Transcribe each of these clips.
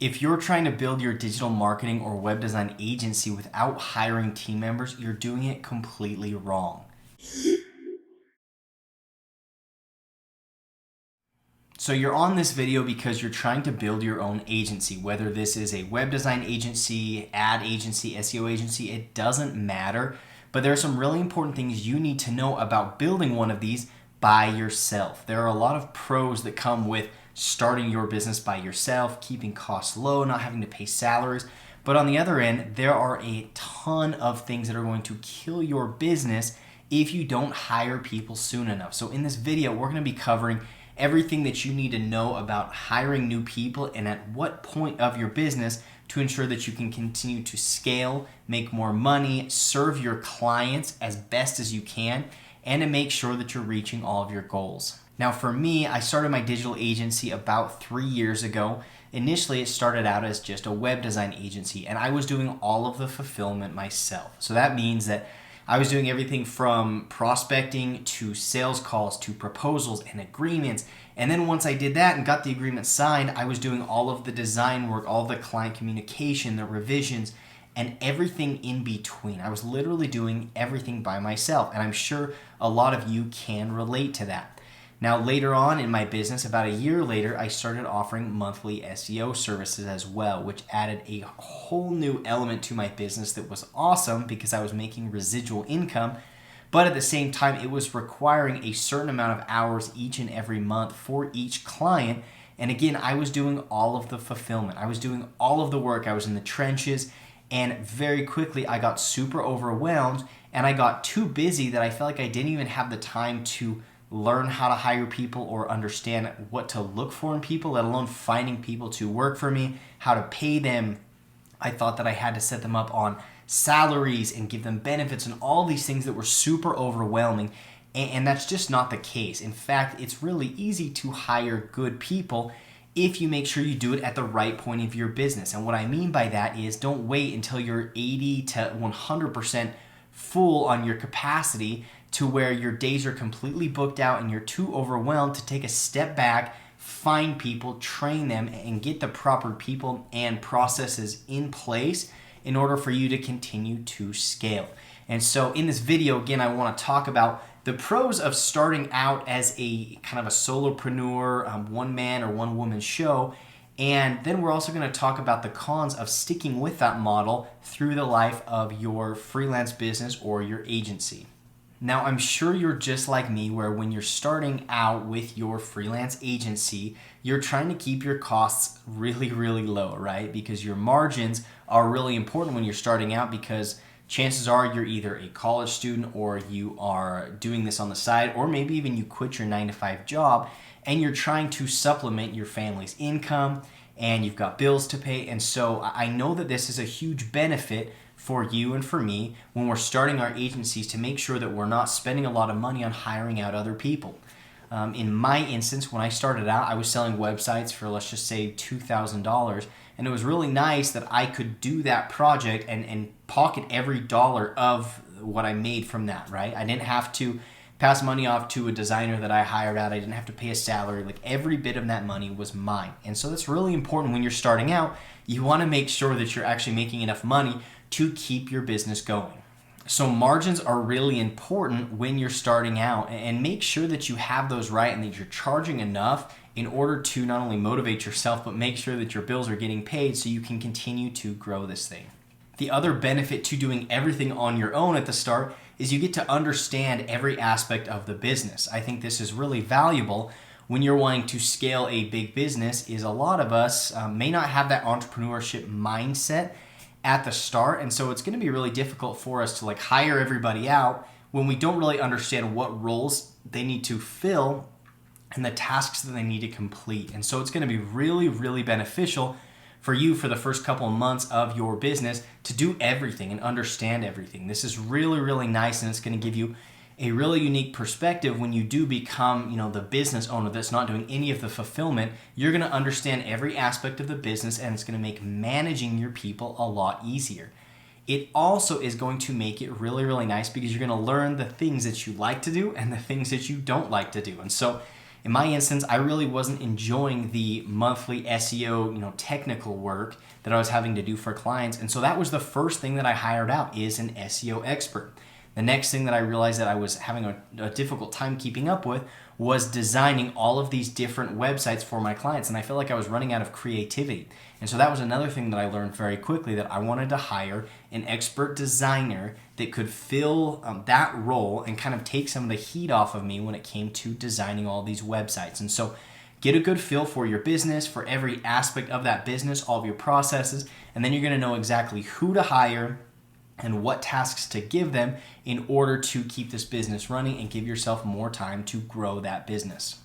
If you're trying to build your digital marketing or web design agency without hiring team members, you're doing it completely wrong. So you're on this video because you're trying to build your own agency, whether this is a web design agency, ad agency, SEO agency, it doesn't matter. But there are some really important things you need to know about building one of these by yourself. There are a lot of pros that come with starting your business by yourself, keeping costs low, not having to pay salaries. But on the other end, there are a ton of things that are going to kill your business if you don't hire people soon enough. So in this video, we're going to be covering everything that you need to know about hiring new people and at what point of your business to ensure that you can continue to scale, make more money, serve your clients as best as you can, and to make sure that you're reaching all of your goals. Now for me, I started my digital agency about 3 years ago. Initially, it started out as just a web design agency, and I was doing all of the fulfillment myself. So that means that I was doing everything from prospecting to sales calls to proposals and agreements. And then once I did that and got the agreement signed, I was doing all of the design work, all of the client communication, the revisions, and everything in between. I was literally doing everything by myself, and I'm sure a lot of you can relate to that. Now later on in my business, about a year later, I started offering monthly SEO services as well, which added a whole new element to my business that was awesome because I was making residual income, but at the same time, it was requiring a certain amount of hours each and every month for each client. And again, I was doing all of the fulfillment. I was doing all of the work. I was in the trenches, and very quickly I got super overwhelmed and I got too busy that I felt like I didn't even have the time to learn how to hire people or understand what to look for in people, let alone finding people to work for me, how to pay them. I thought that I had to set them up on salaries and give them benefits and all these things that were super overwhelming. And that's just not the case. In fact, it's really easy to hire good people if you make sure you do it at the right point of your business. And what I mean by that is don't wait until you're 80 to 100% full on your capacity to where your days are completely booked out and you're too overwhelmed to take a step back, find people, train them, and get the proper people and processes in place in order for you to continue to scale. And so in this video, again, I want to talk about the pros of starting out as a kind of a solopreneur, one man or one woman show. And then we're also going to talk about the cons of sticking with that model through the life of your freelance business or your agency. Now, I'm sure you're just like me where when you're starting out with your freelance agency, you're trying to keep your costs really, really low, right? Because your margins are really important when you're starting out because chances are you're either a college student or you are doing this on the side, or maybe even you quit your 9-to-5 job and you're trying to supplement your family's income and you've got bills to pay. And so I know that this is a huge benefit for you and for me when we're starting our agencies to make sure that we're not spending a lot of money on hiring out other people. In my instance, when I started out, I was selling websites for, let's just say, $2,000. And it was really nice that I could do that project and pocket every dollar of what I made from that, right? I didn't have to pass money off to a designer that I hired out. I didn't have to pay a salary. Like every bit of that money was mine. And so that's really important when you're starting out. You want to make sure that you're actually making enough money to keep your business going. So margins are really important when you're starting out, and make sure that you have those right and that you're charging enough in order to not only motivate yourself, but make sure that your bills are getting paid so you can continue to grow this thing. The other benefit to doing everything on your own at the start is you get to understand every aspect of the business. I think this is really valuable when you're wanting to scale a big business. Is a lot of us may not have that entrepreneurship mindset at the start, and so it's going to be really difficult for us to hire everybody out when we don't really understand what roles they need to fill and the tasks that they need to complete. And so it's going to be really, really beneficial for you for the first couple of months of your business to do everything and understand everything. This is really, really nice, and it's going to give you a really unique perspective when you do become, the business owner that's not doing any of the fulfillment. You're going to understand every aspect of the business, and it's going to make managing your people a lot easier. It also is going to make it really, really nice because you're going to learn the things that you like to do and the things that you don't like to do. And so in my instance, I really wasn't enjoying the monthly SEO, technical work that I was having to do for clients. And so that was the first thing that I hired out, is an SEO expert. The next thing that I realized that I was having a difficult time keeping up with was designing all of these different websites for my clients. And I felt like I was running out of creativity. And so that was another thing that I learned very quickly, that I wanted to hire an expert designer that could fill that role and kind of take some of the heat off of me when it came to designing all these websites. And so get a good feel for your business, for every aspect of that business, all of your processes, and then you're going to know exactly who to hire and what tasks to give them in order to keep this business running and give yourself more time to grow that business.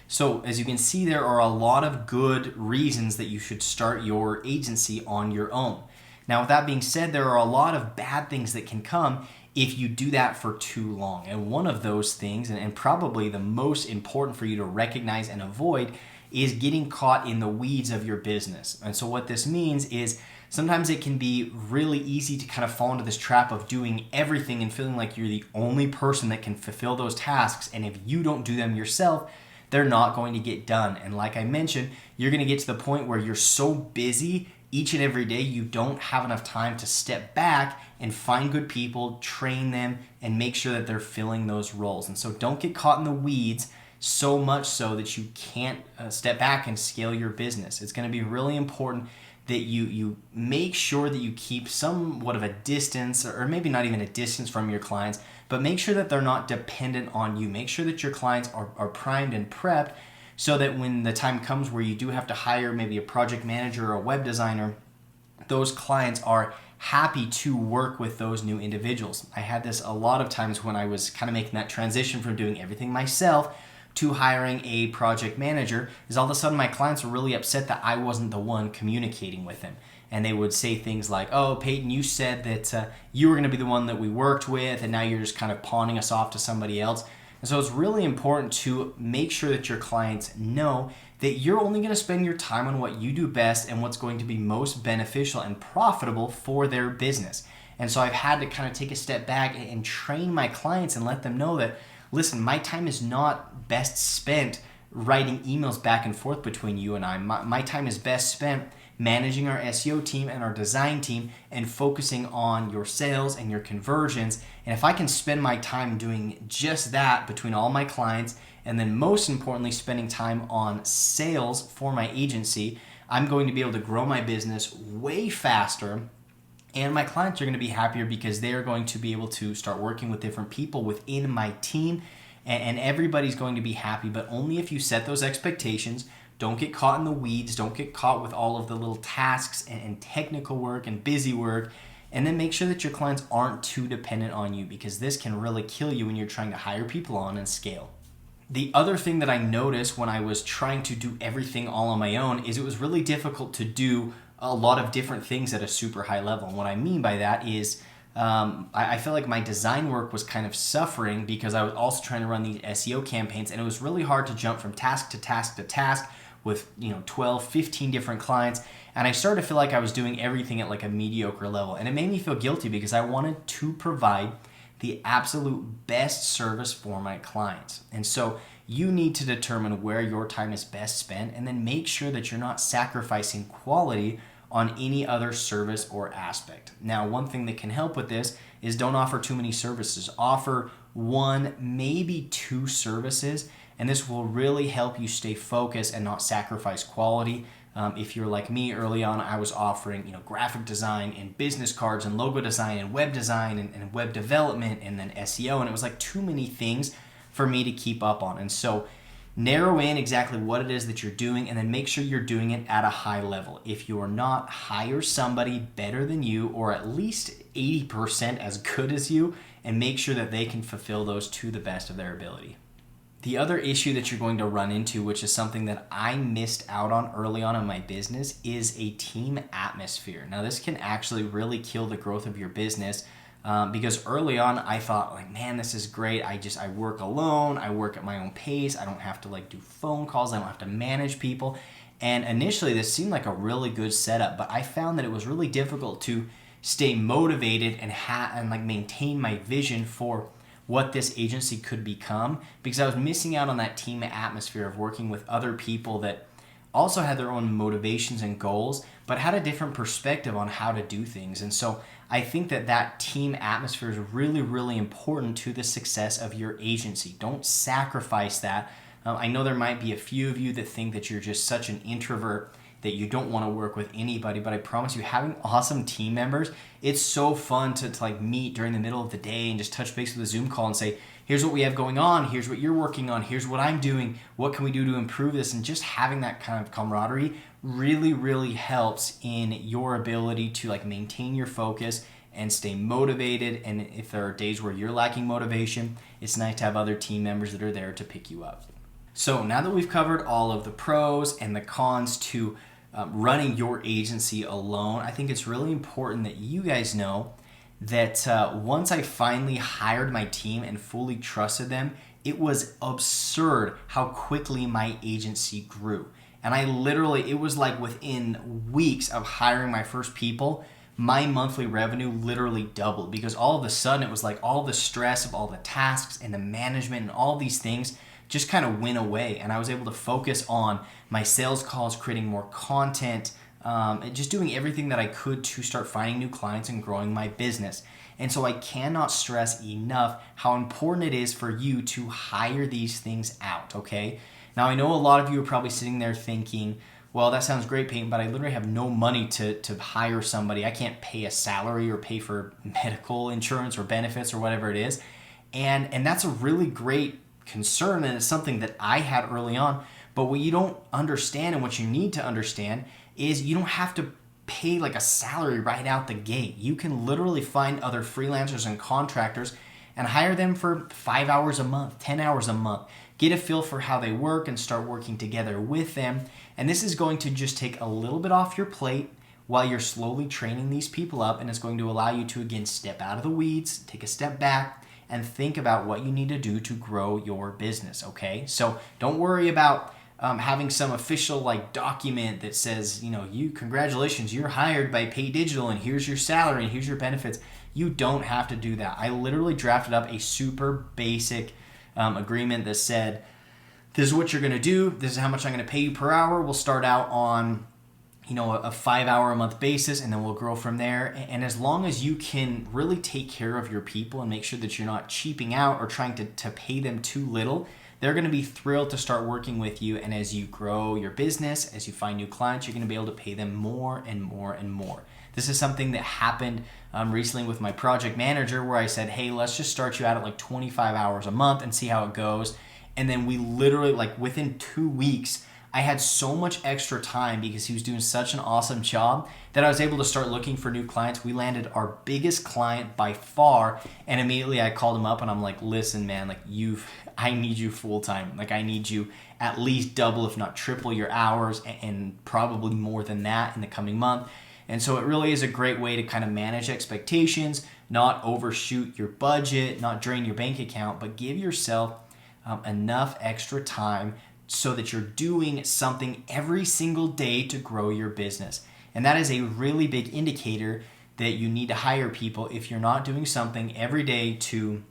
So as you can see, there are a lot of good reasons that you should start your agency on your own. Now, with that being said, there are a lot of bad things that can come if you do that for too long. And one of those things, and probably the most important for you to recognize and avoid, is getting caught in the weeds of your business. And so what this means is sometimes it can be really easy to kind of fall into this trap of doing everything and feeling like you're the only person that can fulfill those tasks. And if you don't do them yourself, they're not going to get done. And like I mentioned, you're going to get to the point where you're so busy each and every day, you don't have enough time to step back and find good people, train them, and make sure that they're filling those roles. And so don't get caught in the weeds so much so that you can't step back and scale your business. It's going to be really important that you make sure that you keep somewhat of a distance, or maybe not even a distance from your clients, but make sure that they're not dependent on you. Make sure that your clients are primed and prepped so that when the time comes where you do have to hire maybe a project manager or a web designer, those clients are happy to work with those new individuals. I had this a lot of times when I was kind of making that transition from doing everything myself to hiring a project manager, is all of a sudden my clients were really upset that I wasn't the one communicating with them. And they would say things like, "Oh, Peyton, you said that you were going to be the one that we worked with, and now you're just kind of pawning us off to somebody else." And so it's really important to make sure that your clients know that you're only going to spend your time on what you do best and what's going to be most beneficial and profitable for their business. And so I've had to kind of take a step back and train my clients and let them know that, listen, my time is not best spent writing emails back and forth between you and I. My time is best spent managing our SEO team and our design team and focusing on your sales and your conversions. And if I can spend my time doing just that between all my clients, and then most importantly, spending time on sales for my agency, I'm going to be able to grow my business way faster. And my clients are going to be happier because they are going to be able to start working with different people within my team. And everybody's going to be happy, but only if you set those expectations. Don't get caught in the weeds. Don't get caught with all of the little tasks and technical work and busy work. And then make sure that your clients aren't too dependent on you, because this can really kill you when you're trying to hire people on and scale. The other thing that I noticed when I was trying to do everything all on my own is it was really difficult to do a lot of different things at a super high level. And what I mean by that is I feel like my design work was kind of suffering because I was also trying to run these SEO campaigns, and it was really hard to jump from task to task to task with 12, 15 different clients. And I started to feel like I was doing everything at like a mediocre level. And it made me feel guilty because I wanted to provide the absolute best service for my clients. And so you need to determine where your time is best spent, and then make sure that you're not sacrificing quality on any other service or aspect. Now, one thing that can help with this is don't offer too many services. Offer one, maybe two services, and this will really help you stay focused and not sacrifice quality. If you're like me, early on, I was offering graphic design and business cards and logo design and web design and web development and then SEO, and it was like too many things for me to keep up on. And so narrow in exactly what it is that you're doing, and then make sure you're doing it at a high level. If you're not, hire somebody better than you, or at least 80% as good as you, and make sure that they can fulfill those to the best of their ability. The other issue that you're going to run into, which is something that I missed out on early on in my business, is a team atmosphere. Now, this can actually really kill the growth of your business. Because early on I thought, like, man, this is great. I work alone. I work at my own pace. I don't have to do phone calls. I don't have to manage people. And initially this seemed like a really good setup, but I found that it was really difficult to stay motivated and maintain my vision for what this agency could become, because I was missing out on that team atmosphere of working with other people that also had their own motivations and goals, but had a different perspective on how to do things. And so I think that team atmosphere is really, really important to the success of your agency. Don't sacrifice that. I know there might be a few of you that think that you're just such an introvert that you don't want to work with anybody, but I promise you, having awesome team members, it's so fun to like meet during the middle of the day and just touch base with a Zoom call and say, here's what we have going on, here's what you're working on, here's what I'm doing, what can we do to improve this? And just having that kind of camaraderie really, really helps in your ability to like maintain your focus and stay motivated. And if there are days where you're lacking motivation, it's nice to have other team members that are there to pick you up. So now that we've covered all of the pros and the cons to running your agency alone, I think it's really important that you guys know that once I finally hired my team and fully trusted them, it was absurd how quickly my agency grew. And it was like within weeks of hiring my first people, my monthly revenue literally doubled, because all of a sudden it was like all the stress of all the tasks and the management and all these things just kind of went away, and I was able to focus on my sales calls, creating more content, and just doing everything that I could to start finding new clients and growing my business. And so I cannot stress enough how important it is for you to hire these things out, okay? Now, I know a lot of you are probably sitting there thinking, well, that sounds great, Peyton, but I literally have no money to hire somebody. I can't pay a salary or pay for medical insurance or benefits or whatever it is. And that's a really great concern, and it's something that I had early on. But what you don't understand, and what you need to understand, is you don't have to pay like a salary right out the gate. You can literally find other freelancers and contractors and hire them for 5 hours a month, 10 hours a month. Get a feel for how they work and start working together with them. And this is going to just take a little bit off your plate while you're slowly training these people up, and it's going to allow you to, again, step out of the weeds, take a step back, and think about what you need to do to grow your business, okay? So don't worry about having some official like document that says, congratulations, you're hired by Pay Digital, and here's your salary and here's your benefits. You don't have to do that. I literally drafted up a super basic agreement that said, this is what you're gonna do, this is how much I'm gonna pay you per hour. We'll start out on a 5 hour a month basis, and then we'll grow from there. And as long as you can really take care of your people and make sure that you're not cheaping out or trying to pay them too little, they're going to be thrilled to start working with you. And as you grow your business, as you find new clients, you're going to be able to pay them more and more and more. This is something that happened recently with my project manager, where I said, hey, let's just start you out at like 25 hours a month and see how it goes. And then we literally, like within 2 weeks, I had so much extra time because he was doing such an awesome job that I was able to start looking for new clients. We landed our biggest client by far, and immediately I called him up and I'm like, listen, man, like I need you full time. Like I need you at least double, if not triple your hours, and probably more than that in the coming month. And so it really is a great way to kind of manage expectations, not overshoot your budget, not drain your bank account, but give yourself enough extra time so that you're doing something every single day to grow your business. And that is a really big indicator that you need to hire people if you're not doing something every day to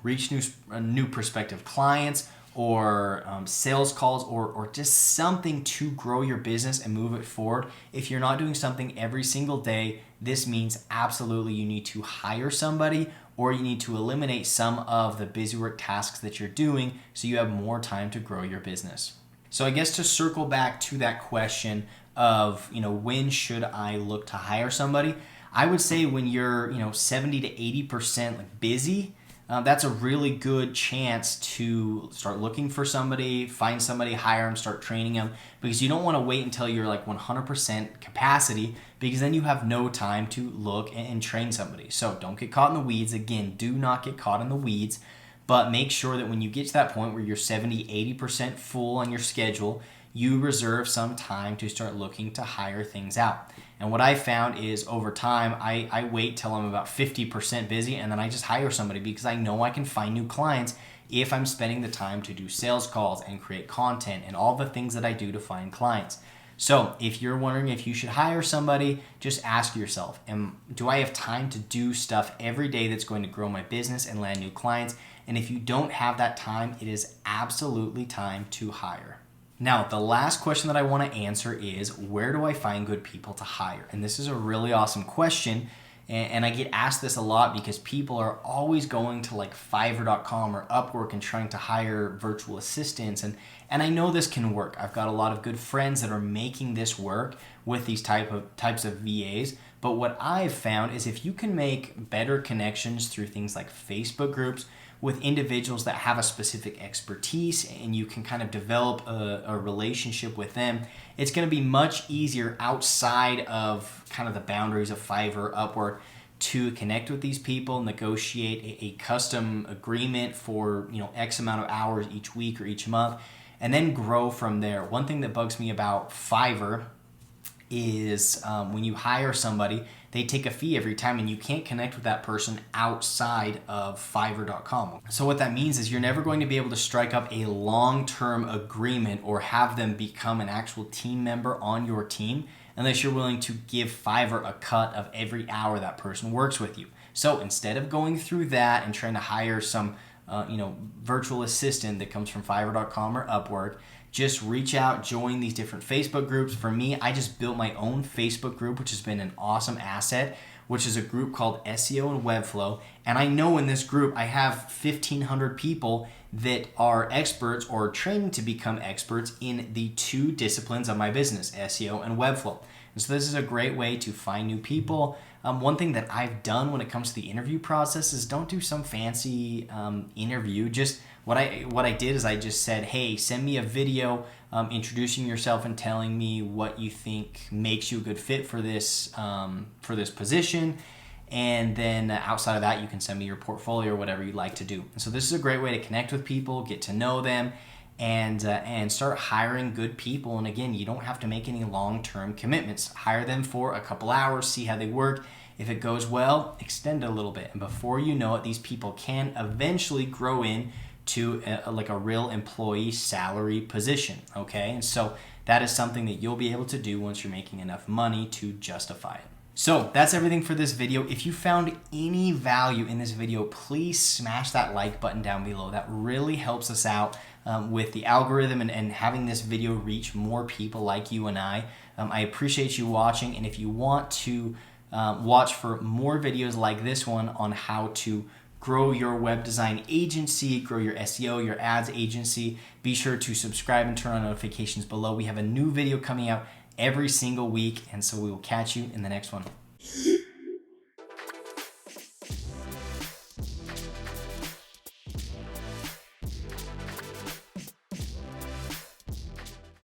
reach new prospective clients, or sales calls, or just something to grow your business and move it forward. If you're not doing something every single day, this means absolutely you need to hire somebody, or you need to eliminate some of the busy work tasks that you're doing so you have more time to grow your business. So I guess to circle back to that question of, when should I look to hire somebody? I would say when you're, 70 to 80% busy, that's a really good chance to start looking for somebody, find somebody, hire them, start training them, because you don't want to wait until you're like 100% capacity, because then you have no time to look and train somebody. So don't get caught in the weeds. Again, do not get caught in the weeds, but make sure that when you get to that point where you're 70, 80% full on your schedule, you reserve some time to start looking to hire things out. And what I found is over time, I wait till I'm about 50% busy, and then I just hire somebody, because I know I can find new clients if I'm spending the time to do sales calls and create content and all the things that I do to find clients. So if you're wondering if you should hire somebody, just ask yourself, do I have time to do stuff every day that's going to grow my business and land new clients? And if you don't have that time, it is absolutely time to hire. Now, the last question that I want to answer is, where do I find good people to hire? And this is a really awesome question. And I get asked this a lot because people are always going to like Fiverr.com or Upwork and trying to hire virtual assistants. And I know this can work. I've got a lot of good friends that are making this work with these types of VAs. But what I've found is if you can make better connections through things like Facebook groups with individuals that have a specific expertise, and you can kind of develop a relationship with them, it's going to be much easier outside of kind of the boundaries of Fiverr, Upwork, to connect with these people, negotiate a custom agreement for X amount of hours each week or each month, and then grow from there. One thing that bugs me about Fiverr is when you hire somebody, they take a fee every time, and you can't connect with that person outside of Fiverr.com. So what that means is you're never going to be able to strike up a long-term agreement or have them become an actual team member on your team unless you're willing to give Fiverr a cut of every hour that person works with you. So instead of going through that and trying to hire some virtual assistant that comes from Fiverr.com or Upwork, just reach out, join these different Facebook groups. For me, I just built my own Facebook group, which has been an awesome asset, which is a group called SEO and Webflow. And I know in this group, I have 1,500 people that are experts or training to become experts in the two disciplines of my business, SEO and Webflow. And so this is a great way to find new people. One thing that I've done when it comes to the interview process is don't do some fancy interview. Just what I did is I just said, hey, send me a video introducing yourself and telling me what you think makes you a good fit for this position. And then outside of that, you can send me your portfolio or whatever you'd like to do. And so this is a great way to connect with people, get to know them, and start hiring good people. And again, you don't have to make any long-term commitments. Hire them for a couple hours, see how they work. If it goes well, extend it a little bit. And before you know it, these people can eventually grow in to a real employee salary position, okay? And so that is something that you'll be able to do once you're making enough money to justify it. So that's everything for this video. If you found any value in this video, please smash that like button down below. That really helps us out with the algorithm and having this video reach more people like you and I. I appreciate you watching, and if you want to watch for more videos like this one on how to grow your web design agency, grow your SEO, your ads agency, be sure to subscribe and turn on notifications below. We have a new video coming out every single week, and so we will catch you in the next one.